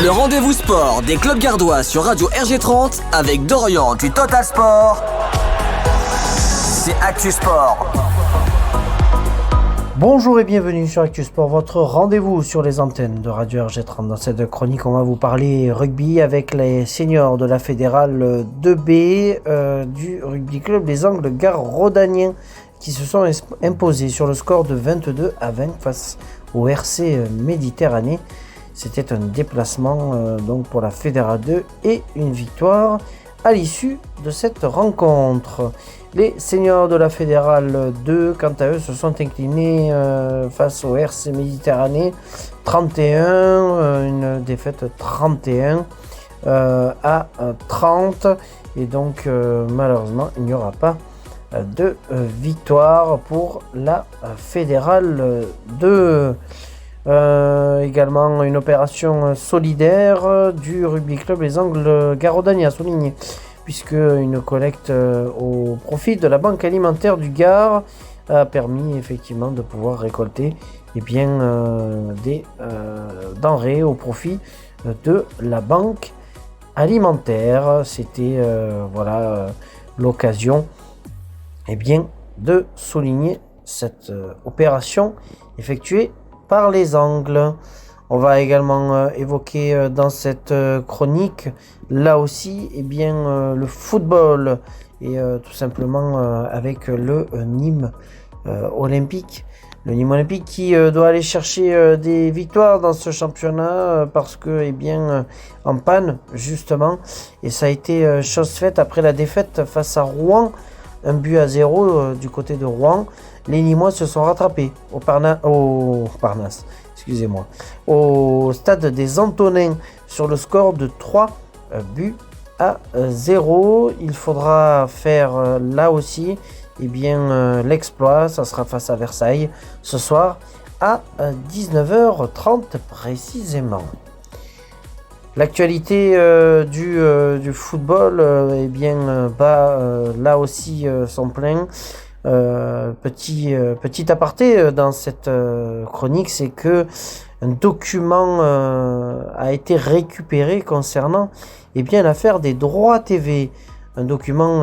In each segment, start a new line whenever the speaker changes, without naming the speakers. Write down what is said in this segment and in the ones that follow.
Le rendez-vous sport des clubs gardois sur Radio RG30 avec Dorian du Total Sport. C'est Actu Sport.
Bonjour et bienvenue sur Actu Sport, votre rendez-vous sur les antennes de Radio RG30. Dans cette chronique, on va vous parler rugby avec les seniors de la fédérale 2B du rugby club Les Angles Gare-Rodaniens qui se sont imposés sur le score de 22-20 face au RC Méditerranée. C'était un déplacement donc pour la fédérale 2 et une victoire à l'issue de cette rencontre. Les seniors de la fédérale 2, quant à eux, se sont inclinés face au RC Méditerranée 31, une défaite 31 à 30. Et donc, malheureusement, il n'y aura pas de victoire pour la fédérale 2. Également une opération solidaire du rugby club Les Angles Gare-Rodaniens à souligner, puisque une collecte au profit de la banque alimentaire du Gard a permis effectivement de pouvoir récolter des denrées au profit de la banque alimentaire. C'était l'occasion de souligner cette opération effectuée par les Angles. On va également évoquer dans cette chronique, là aussi, le football et tout simplement avec le Nîmes Olympique. Le Nîmes Olympique qui doit aller chercher des victoires dans ce championnat parce que en panne justement, et ça a été chose faite après la défaite face à Rouen, 1-0 du côté de Rouen. Les Nîmois se sont rattrapés au stade des Antonins sur le score de 3-0. Il faudra faire là aussi l'exploit. Ça sera face à Versailles ce soir à 19h30 précisément. L'actualité du football bat là aussi son plein. Petit aparté dans cette chronique, c'est que un document a été récupéré concernant l'affaire des droits TV. Un document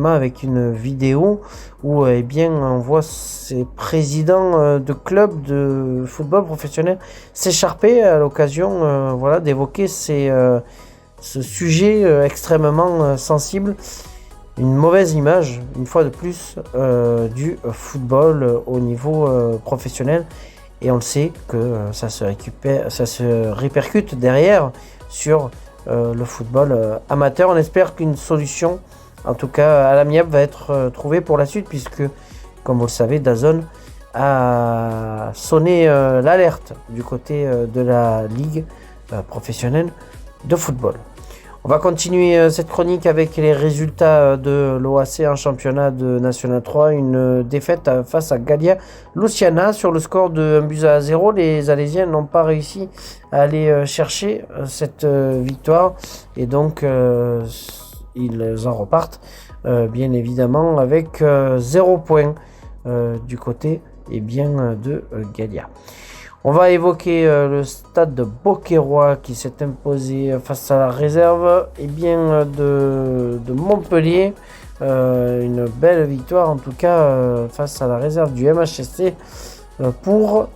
avec une vidéo où on voit ces présidents de clubs de football professionnel s'écharper à l'occasion d'évoquer ce sujet extrêmement sensible. Une mauvaise image, une fois de plus, du football au niveau professionnel. Et on le sait que ça se répercute derrière sur le football amateur. On espère qu'une solution, en tout cas à l'amiable, va être trouvée pour la suite, puisque, comme vous le savez, DAZN a sonné l'alerte du côté de la Ligue professionnelle de football. On va continuer cette chronique avec les résultats de l'OAC en championnat de National 3. Une défaite face à Gallia Luciana sur le score de 1-0. Les Alésiens n'ont pas réussi à aller chercher cette victoire. Et donc, ils en repartent bien évidemment avec 0 point du côté de Gallia. On va évoquer le stade de Beauquerrois qui s'est imposé face à la réserve de Montpellier. Une belle victoire en tout cas face à la réserve du MHSC pour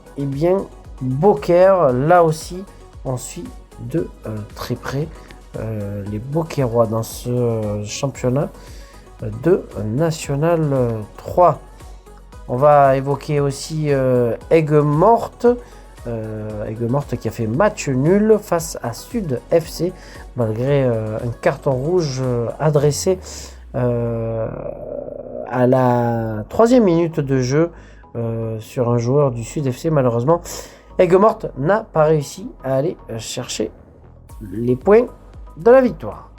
Beaucaire. Là aussi, on suit de très près les Beauquerrois dans ce championnat de National 3. On va évoquer aussi Aigues-Mortes. Aigues-Mortes qui a fait match nul face à Sud FC malgré un carton rouge adressé à la 3e minute de jeu sur un joueur du Sud FC. Malheureusement, Aigues-Mortes n'a pas réussi à aller chercher les points de la victoire.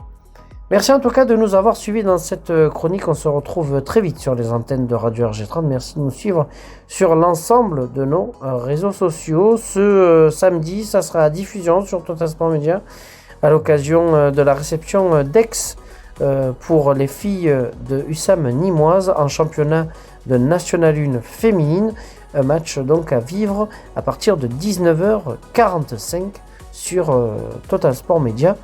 Merci en tout cas de nous avoir suivis dans cette chronique. On se retrouve très vite sur les antennes de Radio RG30. Merci de nous suivre sur l'ensemble de nos réseaux sociaux. Ce samedi, ça sera à diffusion sur Total Sport Media à l'occasion de la réception d'Aix pour les filles de USAM Nîmoise en championnat de National 1 féminine. Un match donc à vivre à partir de 19h45 sur Total Sport Média.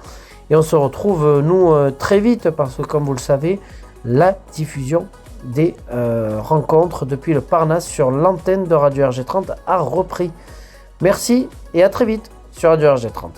Et on se retrouve, nous, très vite, parce que, comme vous le savez, la diffusion des rencontres depuis le Parnasse sur l'antenne de Radio RG30 a repris. Merci et à très vite sur Radio RG30.